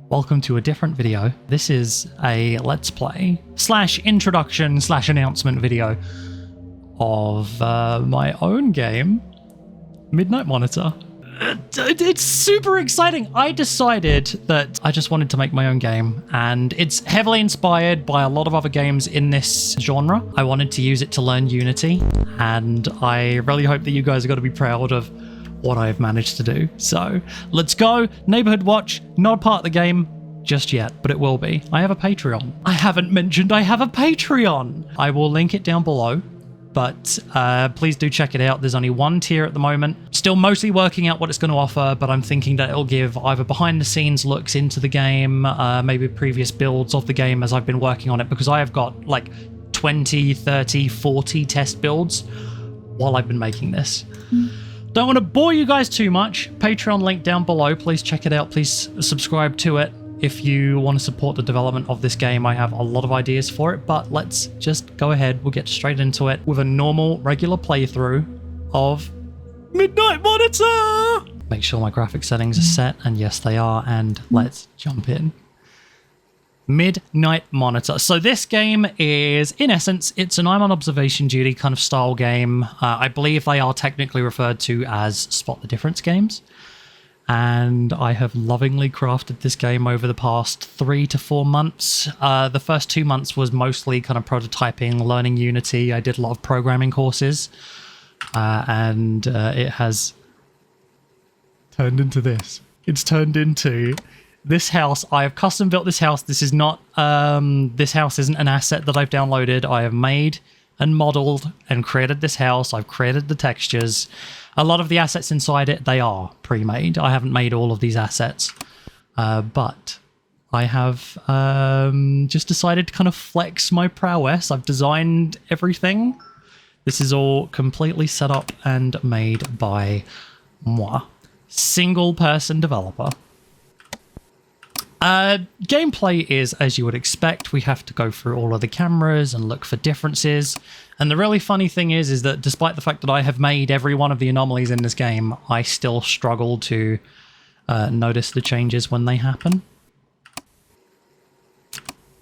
Welcome to a different video. This is a let's play slash introduction slash announcement video of my own game, Midnight Monitor. It's super exciting. I decided that I just wanted to make my own game, and it's heavily inspired by a lot of other games in this genre. I wanted to use it to learn Unity, and I really hope that you guys are going to be proud of what I've managed to do. So let's go. Neighborhood Watch, not part of the game just yet, but it will be. I have a Patreon. I haven't mentioned I have a Patreon. I will link it down below, but please do check it out. There's only one tier at the moment. Still mostly working out what it's going to offer, but I'm thinking that it'll give either behind the scenes looks into the game, maybe previous builds of the game as I've been working on it, because I have got like 20, 30, 40 test builds while I've been making this. Don't want to bore you guys too much. Patreon link down below. Please check it out. Please subscribe to it if you want to support the development of this game. I have a lot of ideas for it, but let's just go ahead. We'll get straight into it with a normal, regular playthrough of Midnight Monitor. Make sure my graphic settings are set, and yes, they are, and let's jump in. Midnight Monitor. So this game is, in essence, it's an I'm on observation duty kind of style game. I believe they are technically referred to as Spot the Difference games. And I have lovingly crafted this game over the past 3 to 4 months. The first 2 months was mostly kind of prototyping, learning Unity. I did a lot of programming courses. And it has turned into this. It's turned into this house. I have custom built this house. This is not, this house isn't an asset that I've downloaded. I have made and modeled and created this house. I've created the textures. A lot of the assets inside it, they are pre-made. I haven't made all of these assets, but I have just decided to kind of flex my prowess. I've designed everything. This is all completely set up and made by moi. Single person developer. Gameplay is as you would expect. We have to go through all of the cameras and look for differences. And the really funny thing is that despite the fact that I have made every one of the anomalies in this game, I still struggle to notice the changes when they happen.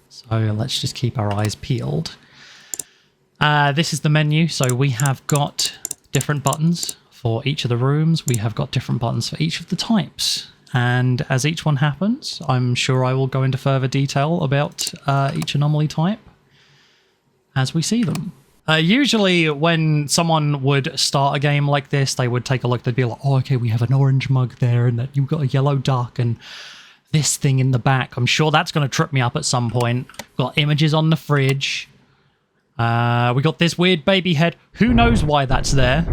So let's just keep our eyes peeled. This is the menu. So we have got different buttons for each of the rooms. We have got different buttons for each of the types. And as each one happens, I'm sure I will go into further detail about each anomaly type as we see them. Usually when someone would start a game like this, they would take a look, they'd be like, oh, okay, we have an orange mug there, and that you've got a yellow duck, and this thing in the back. I'm sure that's going to trip me up at some point. We've got images on the fridge. We got this weird baby head. Who knows why that's there?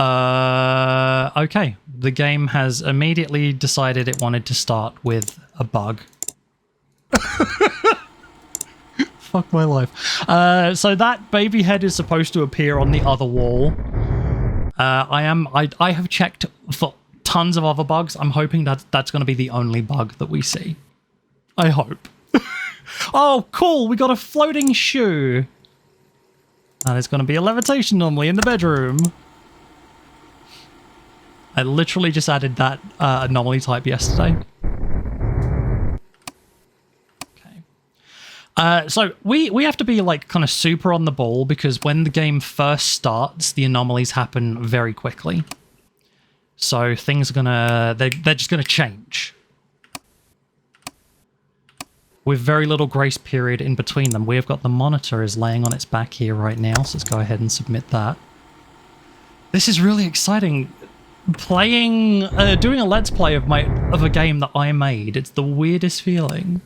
Okay. The game has immediately decided it wanted to start with a bug. Fuck my life. So that baby head is supposed to appear on the other wall. I have checked for tons of other bugs. I'm hoping that that's going to be the only bug that we see. I hope. Oh, cool. We got a floating shoe. And it's going to be a levitation anomaly in the bedroom. I literally just added that anomaly type yesterday. Okay. So we have to be like kind of super on the ball, because when the game first starts, the anomalies happen very quickly. So things are gonna, they're just gonna change. With very little grace period in between them. We've got the monitor is laying on its back here right now, so let's go ahead and submit that. This is really exciting. Playing, doing a let's play of a game that I made. It's the weirdest feeling.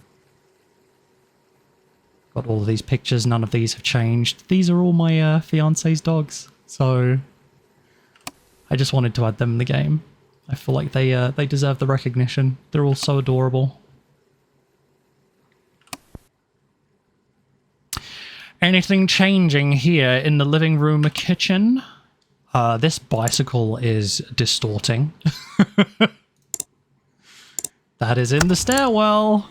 Got all of these pictures. None of these have changed. These are all my fiance's dogs. So I just wanted to add them in the game. I feel like they deserve the recognition. They're all so adorable. Anything changing here in the living room or kitchen? This bicycle is distorting. That is in the stairwell.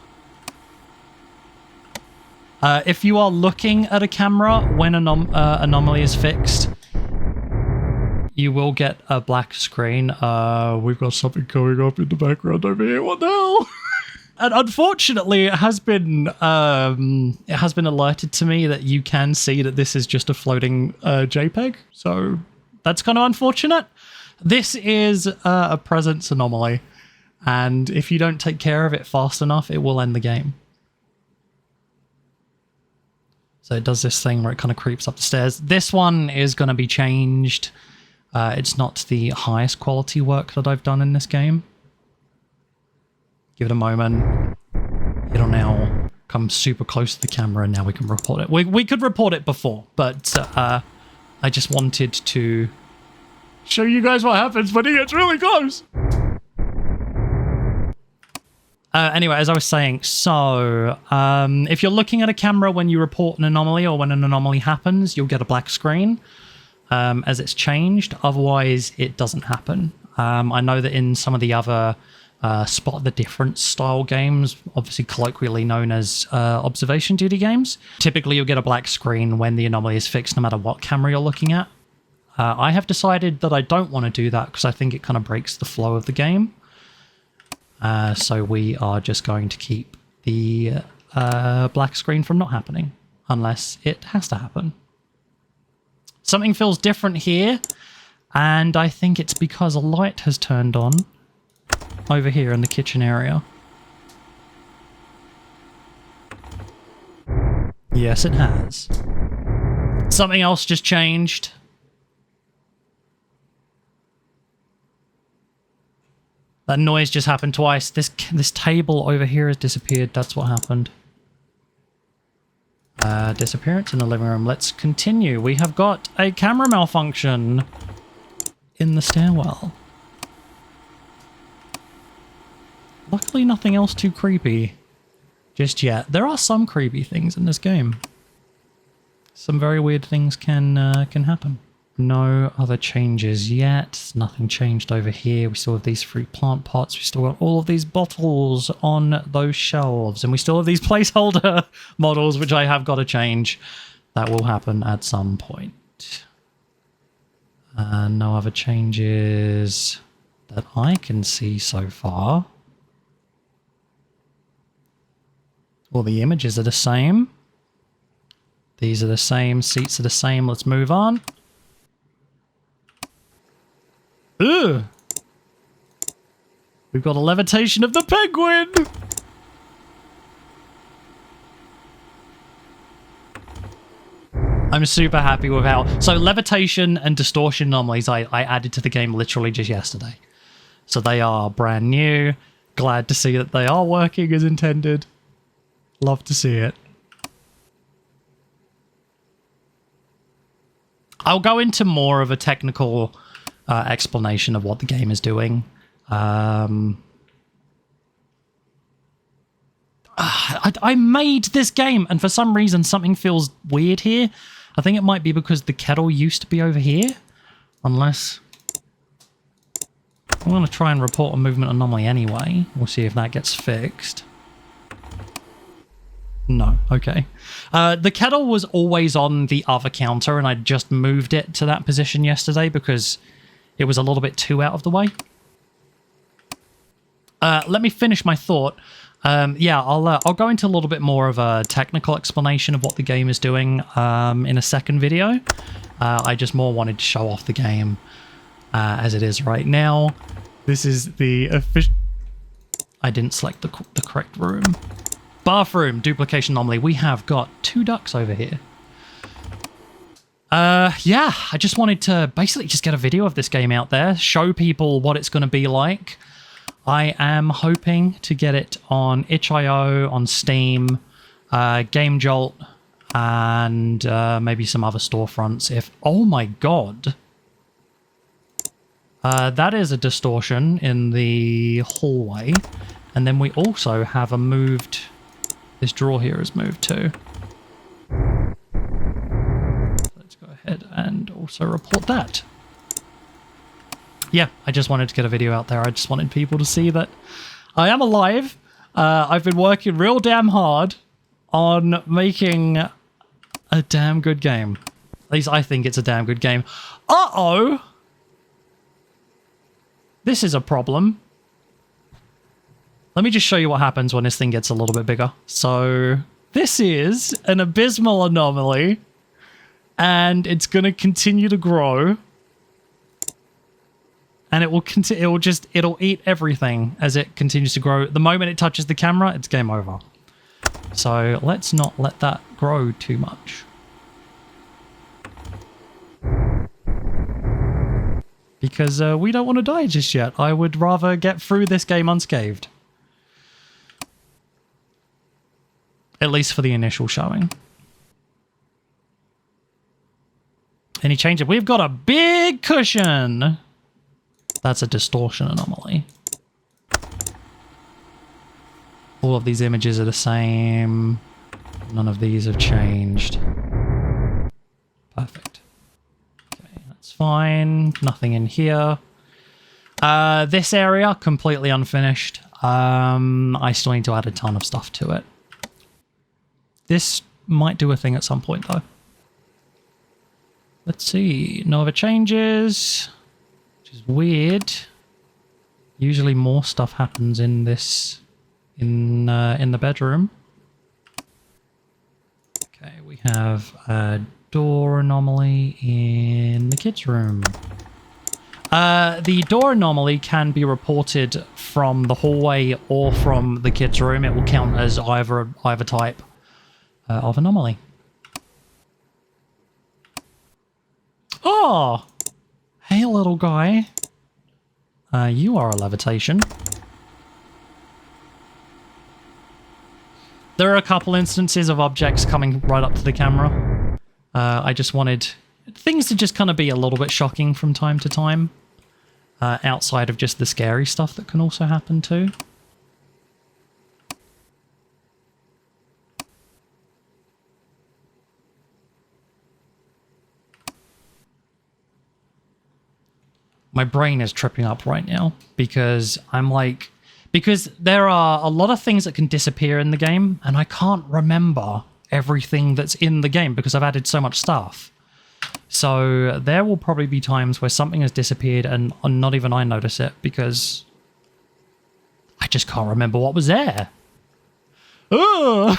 If you are looking at a camera when Anomaly is fixed, you will get a black screen. We've got something going up in the background over here. What the hell? And unfortunately, it has been alerted to me that you can see that this is just a floating JPEG. So that's kind of unfortunate. This is a presence anomaly, and if you don't take care of it fast enough, it will end the game. So it does this thing where it kind of creeps up the stairs. This one is going to be changed. It's not the highest quality work that I've done in this game. Give it a moment. It'll now come super close to the camera, and now we can report it. We could report it before, but I just wanted to show you guys what happens when it gets really close. Anyway, as I was saying, so if you're looking at a camera when you report an anomaly or when an anomaly happens, you'll get a black screen as it's changed. Otherwise, it doesn't happen. I know that in some of the other Spot the Difference style games, obviously colloquially known as observation duty games, typically you'll get a black screen when the anomaly is fixed no matter what camera you're looking at. I have decided that I don't want to do that because I think it kind of breaks the flow of the game. So we are just going to keep the black screen from not happening unless it has to happen. Something feels different here, and I think it's because a light has turned on over here in the kitchen area. Yes, it has. Something else just changed. That noise just happened twice. This table over here has disappeared. That's what happened. Disappearance in the living room. Let's continue. We have got a camera malfunction in the stairwell. Luckily, nothing else too creepy just yet. There are some creepy things in this game. Some very weird things can happen. No other changes yet. Nothing changed over here. We still have these 3 plant pots. We still got all of these bottles on those shelves. And we still have these placeholder models, which I have got to change. That will happen at some point. No other changes that I can see so far. All the images are the same. These are the same. Seats are the same. Let's move on. Ugh. We've got a levitation of the penguin. I'm super happy with how... So levitation and distortion anomalies I added to the game literally just yesterday. So they are brand new. Glad to see that they are working as intended. Love to see it. I'll go into more of a technical explanation of what the game is doing. I made this game, and for some reason something feels weird here. I think it might be because the kettle used to be over here. Unless... I'm going to try and report a movement anomaly anyway. We'll see if that gets fixed. No, okay. The kettle was always on the other counter, and I just moved it to that position yesterday because it was a little bit too out of the way. Let me finish my thought. Yeah, I'll go into a little bit more of a technical explanation of what the game is doing in a second video. I just more wanted to show off the game as it is right now. This is the official... I didn't select the correct room. Bathroom, duplication anomaly. We have got 2 ducks over here. Yeah, I just wanted to basically just get a video of this game out there, show people what it's going to be like. I am hoping to get it on itch.io, on Steam, Game Jolt, and maybe some other storefronts. If... Oh my god. That is a distortion in the hallway. And then we also have a moved... This drawer here is moved too. Let's go ahead and also report that. Yeah, I just wanted to get a video out there. I just wanted people to see that I am alive. I've been working real damn hard on making a damn good game. At least I think it's a damn good game. Uh-oh! this is a problem. Let me just show you what happens when this thing gets a little bit bigger. So this is an abysmal anomaly, and it's going to continue to grow. And it will it'll eat everything as it continues to grow. The moment it touches the camera, it's game over. So let's not let that grow too much. Because we don't want to die just yet. I would rather get through this game unscathed. At least for the initial showing. Any change? We've got a big cushion. That's a distortion anomaly. All of these images are the same. None of these have changed. Perfect. Okay, that's fine. Nothing in here. This area, completely unfinished. I still need to add a ton of stuff to it. This might do a thing at some point, though. Let's see. No other changes. Which is weird. Usually more stuff happens in this... in the bedroom. Okay, we have a door anomaly in the kids' room. The door anomaly can be reported from the hallway or from the kids' room. It will count as either type of anomaly. Oh! Hey, little guy. You are a levitation. There are a couple instances of objects coming right up to the camera. I just wanted things to just kind of be a little bit shocking from time to time. Outside of just the scary stuff that can also happen too. My brain is tripping up right now because I'm like... Because there are a lot of things that can disappear in the game, and I can't remember everything that's in the game because I've added so much stuff. So there will probably be times where something has disappeared and not even I notice it because I just can't remember what was there. Oh!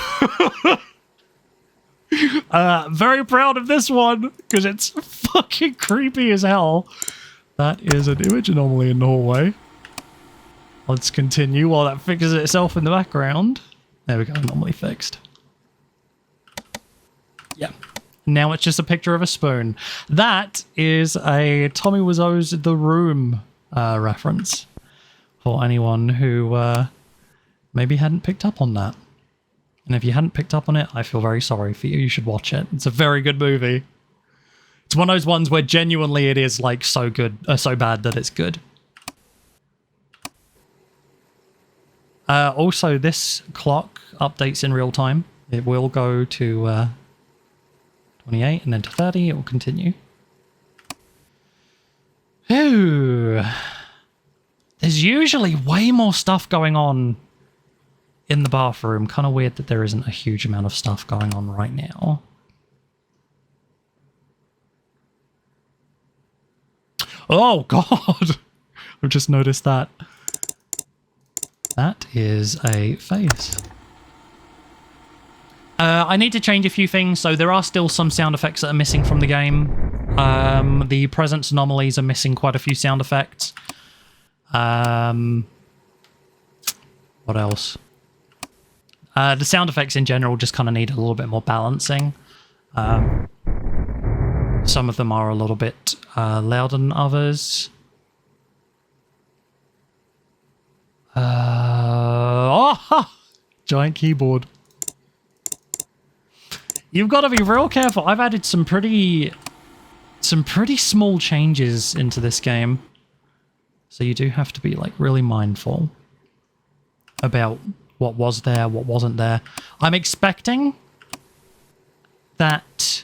Very proud of this one because it's fucking creepy as hell. That is an image anomaly in the hallway. Let's continue while that fixes itself in the background. There we go, anomaly fixed. Yeah. Now it's just a picture of a spoon. That is a Tommy Wiseau's The Room reference. For anyone who maybe hadn't picked up on that. And if you hadn't picked up on it, I feel very sorry for you. You should watch it. It's a very good movie. It's one of those ones where genuinely it is like so good, so bad that it's good. Also, this clock updates in real time. It will go to 28 and then to 30. It will continue. Ooh. There's usually way more stuff going on in the bathroom. Kind of weird that there isn't a huge amount of stuff going on right now. Oh, God. I've just noticed that. That is a face. I need to change a few things. So there are still some sound effects that are missing from the game. The presence anomalies are missing quite a few sound effects. What else? The sound effects in general just kind of need a little bit more balancing. Some of them are a little bit louder than others. Oh, giant keyboard. You've got to be real careful. I've added some pretty small changes into this game. So you do have to be like really mindful about what was there, what wasn't there. I'm expecting that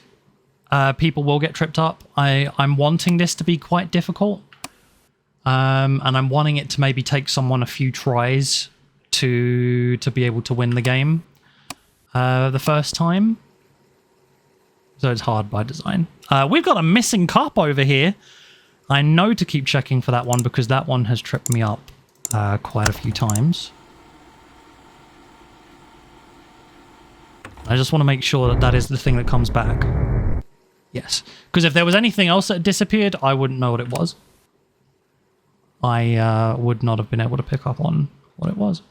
people will get tripped up. I'm wanting this to be quite difficult. And I'm wanting it to maybe take someone a few tries to be able to win the game the first time. So it's hard by design. We've got a missing cop over here. I know to keep checking for that one because that one has tripped me up quite a few times. I just want to make sure that that is the thing that comes back. Yes. Because if there was anything else that disappeared, I wouldn't know what it was. I would not have been able to pick up on what it was.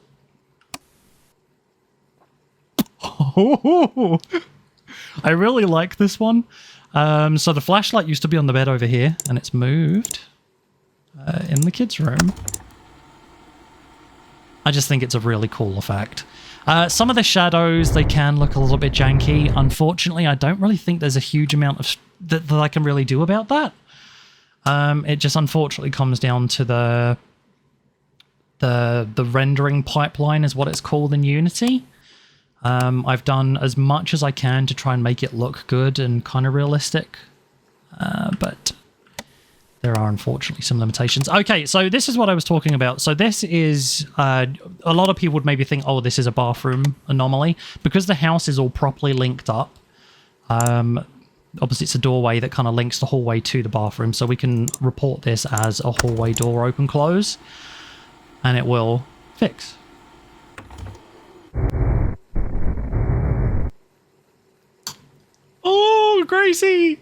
Oh, I really like this one. So the flashlight used to be on the bed over here, and it's moved in the kids' room. I just think it's a really cool effect. Some of the shadows, they can look a little bit janky. Unfortunately, I don't really think there's a huge amount of that I can really do about that. It just unfortunately comes down to the rendering pipeline is what it's called in Unity. I've done as much as I can to try and make it look good and kind of realistic, but there are unfortunately some limitations. Okay, so this is what I was talking about. So this is, a lot of people would maybe think, oh, this is a bathroom anomaly. Because the house is all properly linked up, obviously it's a doorway that kind of links the hallway to the bathroom, so we can report this as a hallway door open close, and it will fix. Oh, Gracie!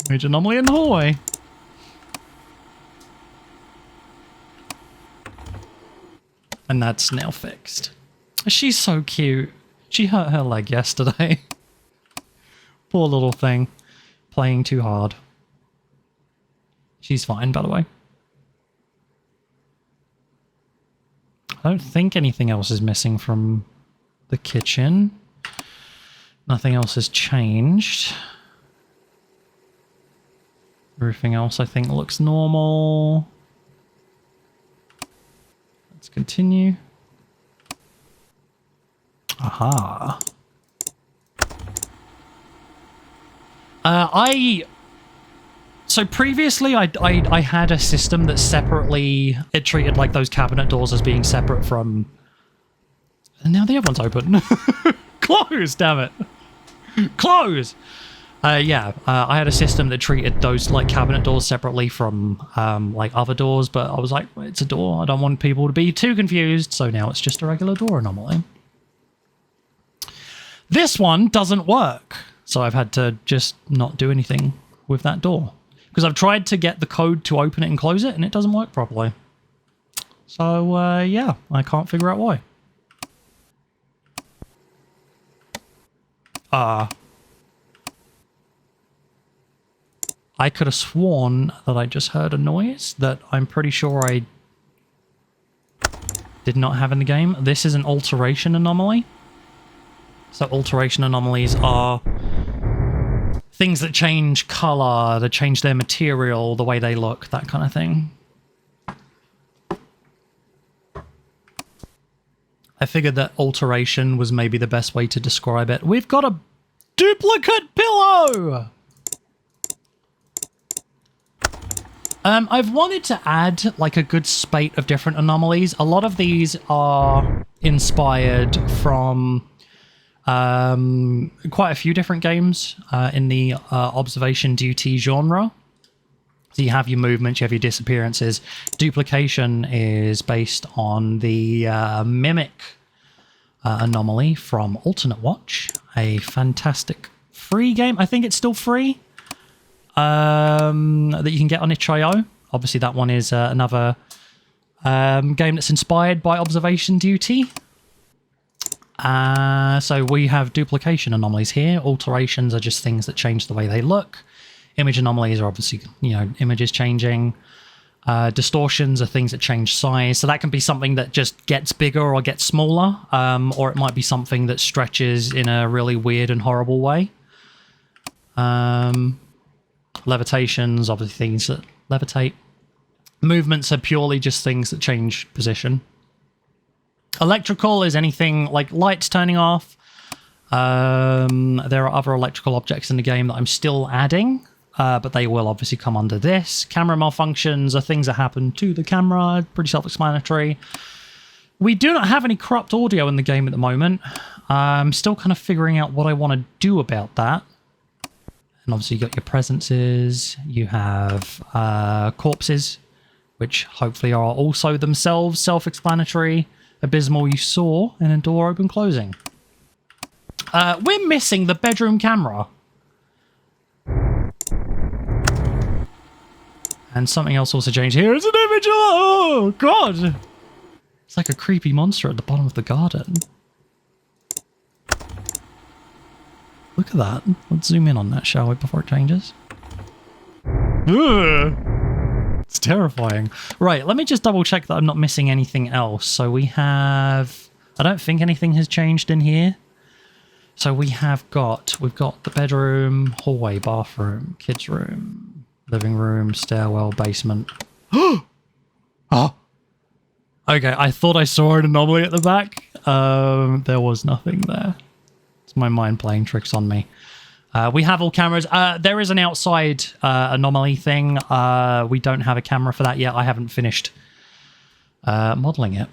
Major anomaly in the hallway. And that's now fixed. She's so cute. She hurt her leg yesterday. Poor little thing. Playing too hard. She's fine, by the way. I don't think anything else is missing from the kitchen. Nothing else has changed. Everything else I think looks normal. Let's continue. Aha. So previously I had a system that separately, it treated like those cabinet doors as being separate from, and now the other one's open. Close, damn it. Close! I had a system that treated those like cabinet doors separately from like other doors, but I was like, it's a door. I don't want people to be too confused, so now it's just a regular door anomaly. This one doesn't work, so I've had to just not do anything with that door. Because I've tried to get the code to open it and close it, and it doesn't work properly. So, yeah, I can't figure out why. I could have sworn that I just heard a noise that I'm pretty sure I did not have in the game. This is an alteration anomaly. So alteration anomalies are things that change color, that change their material, the way they look, that kind of thing. I figured that alteration was maybe the best way to describe it. We've got a duplicate pillow! I've wanted to add like a good spate of different anomalies. A lot of these are inspired from quite a few different games in the observation duty genre. So you have your movements, you have your disappearances. Duplication is based on the mimic anomaly from Alternate Watch, a fantastic free game. I think it's still free. That you can get on itch.io. Obviously that one is another game that's inspired by observation duty. So we have duplication anomalies here. Alterations are just things that change the way they look. Image anomalies are obviously, you know, images changing. Distortions are things that change size. So that can be something that just gets bigger or gets smaller, or it might be something that stretches in a really weird and horrible way. Levitations, obviously things that levitate. Movements are purely just things that change position. Electrical is anything like lights turning off. There are other electrical objects in the game that I'm still adding, but they will obviously come under this. Camera malfunctions are things that happen to the camera, pretty self-explanatory. We do not have any corrupt audio in the game at the moment. I'm still kind of figuring out what I want to do about that. And obviously you got your presences, you have corpses, which hopefully are also themselves self-explanatory. Abysmal, you saw, and a door open closing. We're missing the bedroom camera. And something else also changed here. It's an image. Oh, God. It's like a creepy monster at the bottom of the garden. Look at that. Let's zoom in on that, shall we, before it changes? Ugh. It's terrifying. Right, let me just double check that I'm not missing anything else. So we have... I don't think anything has changed in here. So we've got the bedroom, hallway, bathroom, kids' room, living room, stairwell, basement. Oh! Okay, I thought I saw an anomaly at the back. There was nothing there. It's my mind playing tricks on me. We have all cameras. There is an outside anomaly thing. We don't have a camera for that yet. I haven't finished modeling it.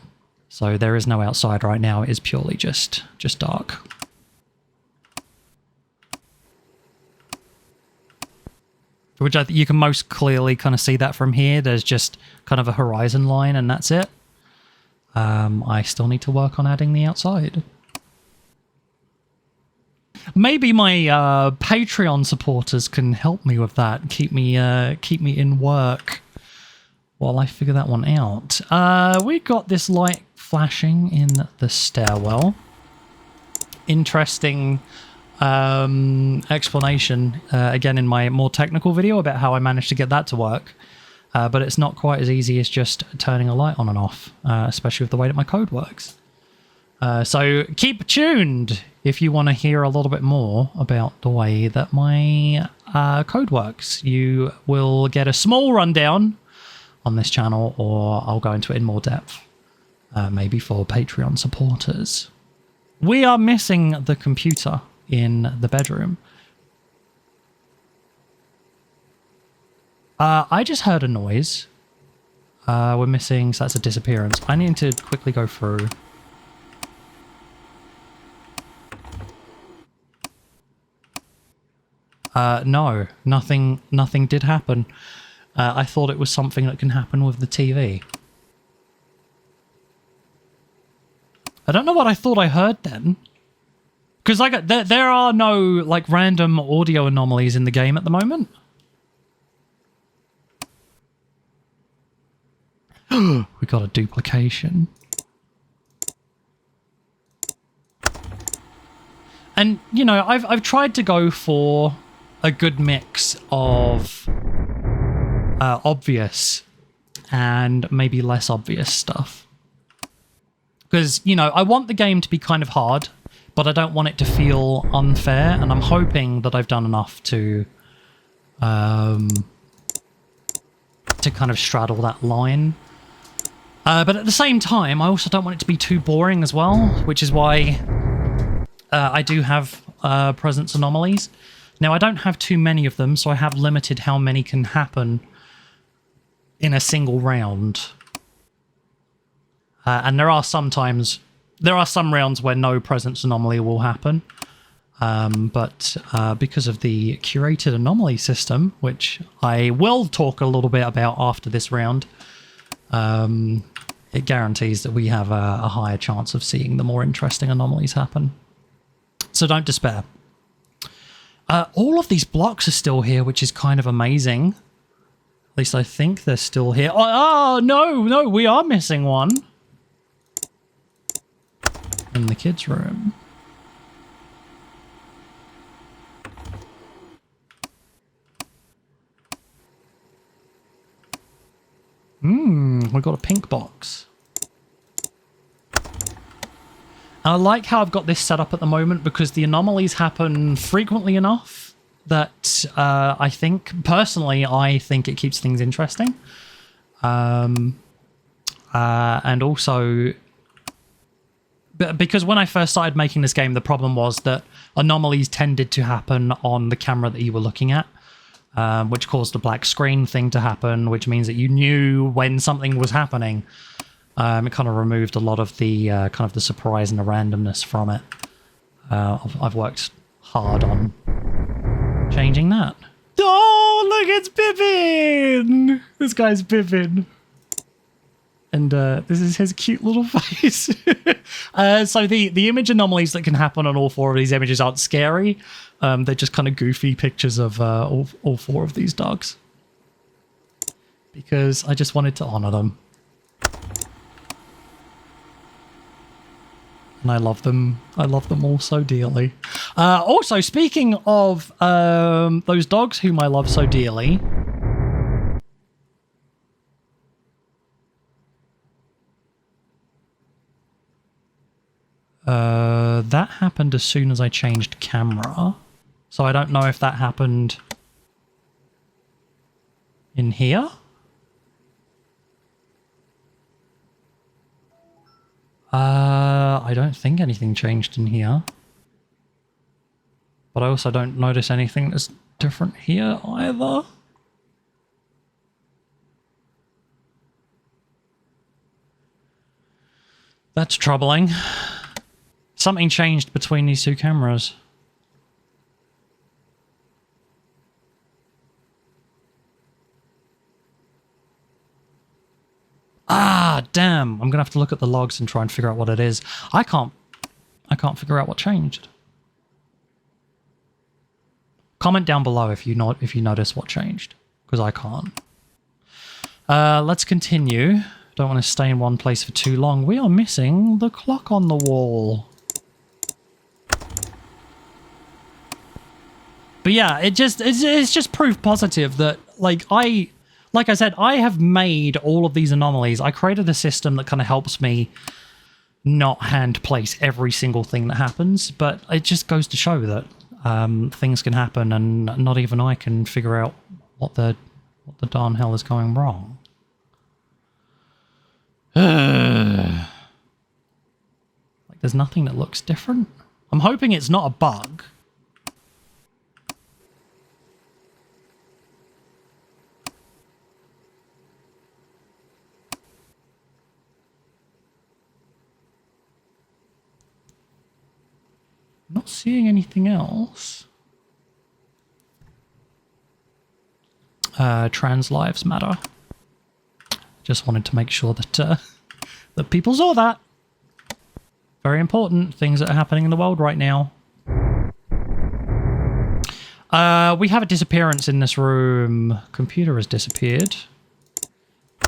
So there is no outside right now. It is purely just dark. Which you can most clearly kind of see that from here. There's just kind of a horizon line and that's it. I still need to work on adding the outside. Maybe my Patreon supporters can help me with that. Keep me in work while I figure that one out. We got this light flashing in the stairwell. Interesting explanation again in my more technical video about how I managed to get that to work. But it's not quite as easy as just turning a light on and off, especially with the way that my code works. So keep tuned if you want to hear a little bit more about the way that my code works. You will get a small rundown on this channel, or I'll go into it in more depth, maybe for Patreon supporters. We are missing the computer in the bedroom. I just heard a noise. We're missing, so that's a disappearance. I need to quickly go through. No, nothing did happen. I thought it was something that can happen with the TV. I don't know what I thought I heard then. Because like there are no like random audio anomalies in the game at the moment. We got a duplication. And you know, I've tried to go for a good mix of obvious and maybe less obvious stuff. Because, you know, I want the game to be kind of hard, but I don't want it to feel unfair, and I'm hoping that I've done enough to kind of straddle that line. But at the same time, I also don't want it to be too boring as well, which is why I do have presence anomalies. Now, I don't have too many of them, so I have limited how many can happen in a single round. And there are some rounds where no presence anomaly will happen. But because of the curated anomaly system, which I will talk a little bit about after this round, it guarantees that we have a higher chance of seeing the more interesting anomalies happen. So don't despair. All of these blocks are still here, which is kind of amazing. At least I think they're still here. Oh, no, we are missing one. In the kids' room. We got a pink box. And I like how I've got this set up at the moment because the anomalies happen frequently enough that I think it keeps things interesting. And also, because when I first started making this game, the problem was that anomalies tended to happen on the camera that you were looking at, which caused the black screen thing to happen, which means that you knew when something was happening. It kind of removed a lot of the kind of the surprise and the randomness from it. I've worked hard on changing that. Oh, look, it's Pippin! This guy's Pippin. And this is his cute little face. So the image anomalies that can happen on all four of these images aren't scary. They're just kind of goofy pictures of all four of these dogs. Because I just wanted to honor them. And I love them. I love them all so dearly. Also, speaking of those dogs whom I love so dearly... that happened as soon as I changed camera. So I don't know if that happened in here. I don't think anything changed in here. But I also don't notice anything that's different here either. That's troubling. Something changed between these two cameras. Ah, damn. I'm gonna have to look at the logs and try and figure out what it is. I can't figure out what changed. Comment down below if you notice what changed, because I can't. Let's continue. Don't want to stay in one place for too long. We are missing the clock on the wall. But yeah, it's just proof positive that, like I said, I have made all of these anomalies. I created a system that kind of helps me not hand place every single thing that happens, but it just goes to show that things can happen and not even I can figure out what the darn hell is going wrong. Like, there's nothing that looks different. I'm hoping it's not a bug. Not seeing anything else. Trans lives matter. Just wanted to make sure that that people saw that. Very important things that are happening in the world right now. We have a disappearance in this room. Computer has disappeared.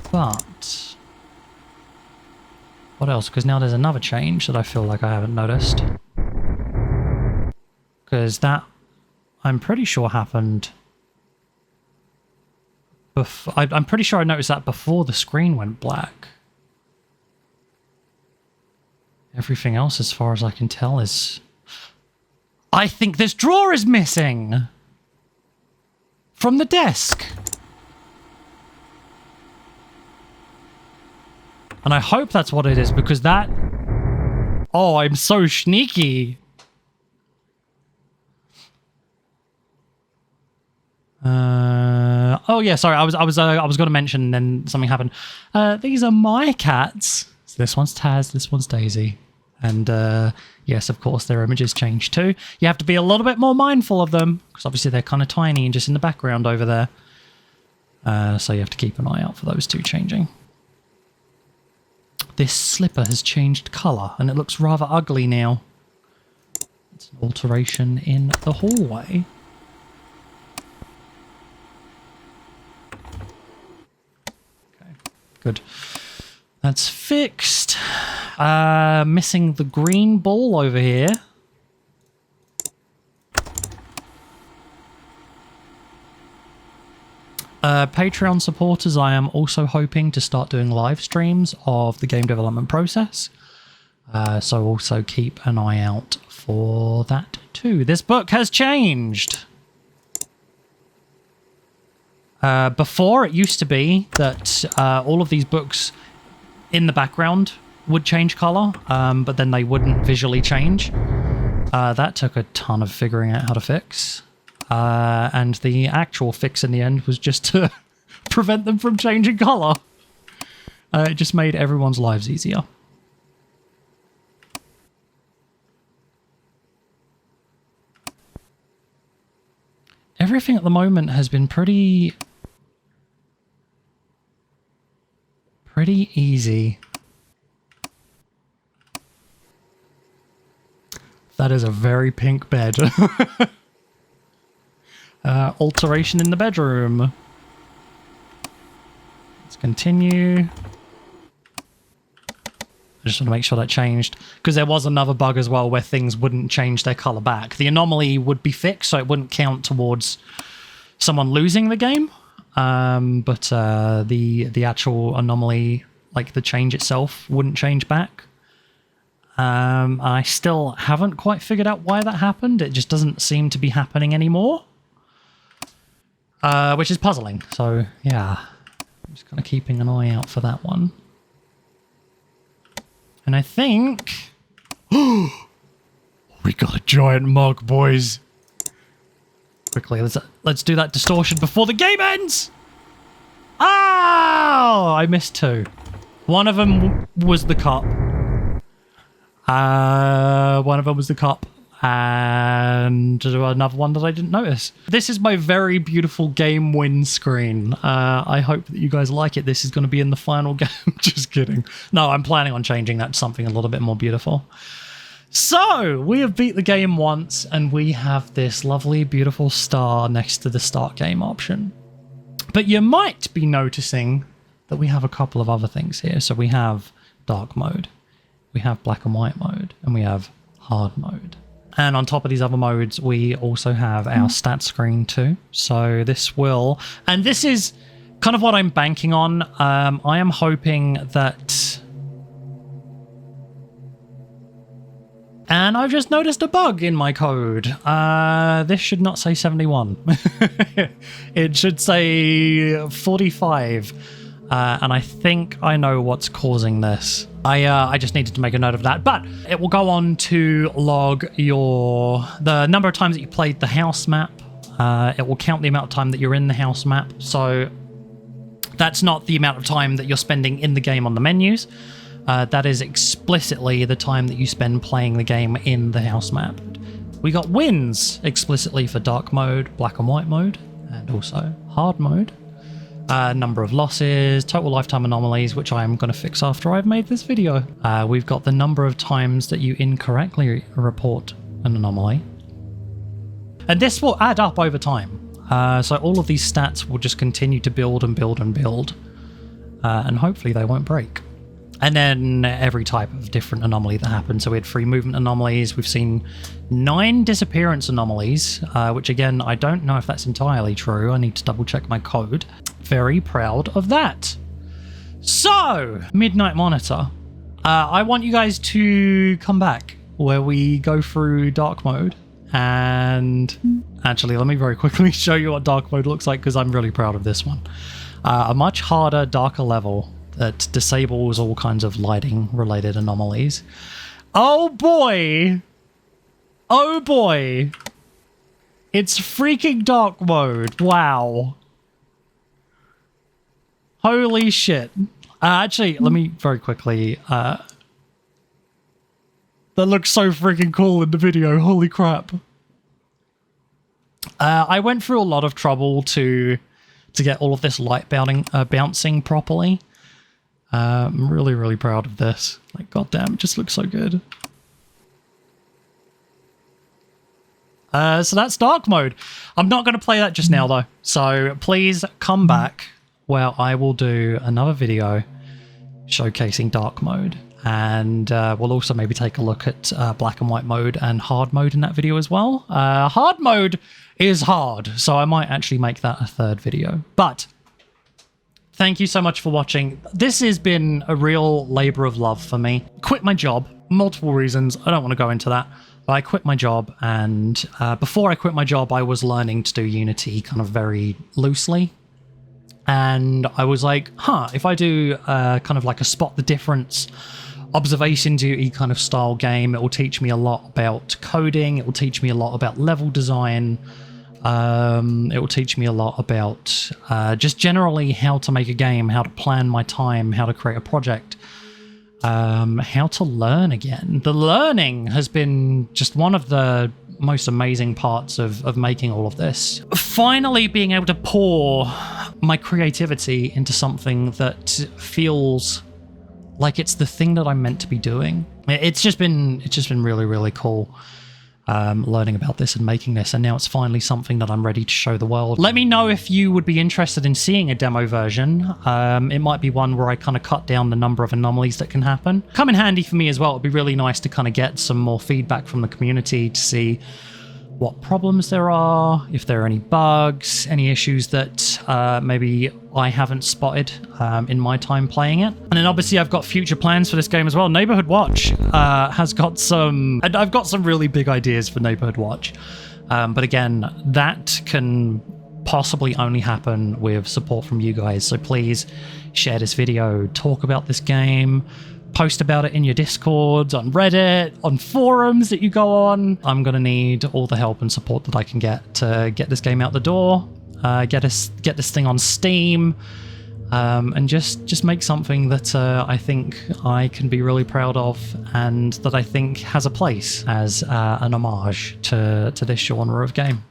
But what else? Because now there's another change that I feel like I haven't noticed. Because that, I'm pretty sure, happened before. I'm pretty sure I noticed that before the screen went black. Everything else, as far as I can tell, is... I think this drawer is missing! From the desk! And I hope that's what it is, because that... Oh, I'm so sneaky! Oh yeah, sorry. I was going to mention, then something happened. These are my cats. So this one's Taz, this one's Daisy, and yes, of course, their images change too. You have to be a little bit more mindful of them because obviously they're kind of tiny and just in the background over there. So you have to keep an eye out for those two changing. This slipper has changed colour and it looks rather ugly now. It's an alteration in the hallway. Good. That's fixed. Missing the green ball over here. Patreon supporters, I am also hoping to start doing live streams of the game development process. So also keep an eye out for that too. This book has changed. Before, it used to be that all of these books in the background would change color, but then they wouldn't visually change. That took a ton of figuring out how to fix. And the actual fix in the end was just to prevent them from changing color. It just made everyone's lives easier. everything at the moment has been pretty easy. That is a very pink bed. Alteration in the bedroom. Let's continue. I just want to make sure that changed, because there was another bug as well where things wouldn't change their color back. The anomaly would be fixed, so it wouldn't count towards someone losing the game. But the actual anomaly, like the change itself, wouldn't change back. I still haven't quite figured out why that happened. It just doesn't seem to be happening anymore, which is puzzling. So yeah, I'm just kind of keeping an eye out for that one. And I think... we got a giant mug, boys. Quickly, let's do that distortion before the game ends! Oh! I missed two. One of them was the cup. One of them was the cup. And another one that I didn't notice. This is my very beautiful game win screen. I hope that you guys like it. This is going to be in the final game. Just kidding. No, I'm planning on changing that to something a little bit more beautiful. So, we have beat the game once, and we have this lovely, beautiful star next to the start game option. But you might be noticing that we have a couple of other things here. So we have dark mode, we have black and white mode, and we have hard mode. And on top of these other modes, we also have our stat screen too. So this will... And this is kind of what I'm banking on. I am hoping that... And I've just noticed a bug in my code. This should not say 71. It should say 45. And I think I know what's causing this. I just needed to make a note of that, but it will go on to log the number of times that you played the house map. It will count the amount of time that you're in the house map. So that's not the amount of time that you're spending in the game on the menus. That is explicitly the time that you spend playing the game in the house map. We got wins explicitly for dark mode, black and white mode, and also hard mode. Number of losses, total lifetime anomalies, which I'm going to fix after I've made this video. We've got the number of times that you incorrectly report an anomaly. And this will add up over time. So all of these stats will just continue to build and build and build. And hopefully they won't break. And then every type of different anomaly that happens. So we had free movement anomalies. We've seen 9 disappearance anomalies, which again, I don't know if that's entirely true. I need to double check my code. Very proud of that. So, Midnight Monitor. I want you guys to come back where we go through dark mode. And actually, let me very quickly show you what dark mode looks like, because I'm really proud of this one. A much harder, darker level that disables all kinds of lighting related anomalies. Oh boy! Oh boy! It's freaking dark mode. Wow. Holy shit. Actually, let me very quickly... that looks so freaking cool in the video. Holy crap. I went through a lot of trouble to get all of this light bouncing properly. I'm really, really proud of this. Like, goddamn, it just looks so good. So that's dark mode. I'm not going to play that just now, though. So please come back where I will do another video showcasing dark mode. And we'll also maybe take a look at black and white mode and hard mode in that video as well. Hard mode is hard, so I might actually make that a third video. But thank you so much for watching. This has been a real labor of love for me. Quit my job, multiple reasons. I don't want to go into that. But I quit my job, and before I quit my job, I was learning to do Unity kind of very loosely. And I was like, if I do kind of like a spot the difference observation duty kind of style game, it will teach me a lot about coding, it will teach me a lot about level design, it will teach me a lot about just generally how to make a game, how to plan my time, how to create a project, how to learn again. The learning has been just one of the most amazing parts of making all of this. Finally being able to pour my creativity into something that feels like it's the thing that I'm meant to be doing. It's just been really, really cool. Learning about this and making this, and now it's finally something that I'm ready to show the world. Let me know if you would be interested in seeing a demo version. It might be one where I kind of cut down the number of anomalies that can happen. Come in handy for me as well. It'd be really nice to kind of get some more feedback from the community to see what problems there are, if there are any bugs, any issues that maybe I haven't spotted in my time playing it. And then obviously I've got future plans for this game as well. Neighborhood Watch has got some... and I've got some really big ideas for Neighborhood Watch. But again, that can possibly only happen with support from you guys. So please share this video, talk about this game, post about it in your Discord, on Reddit, on forums that you go on. I'm going to need all the help and support that I can get to get this game out the door, get this thing on Steam, and just make something that I think I can be really proud of, and that I think has a place as an homage to this genre of game.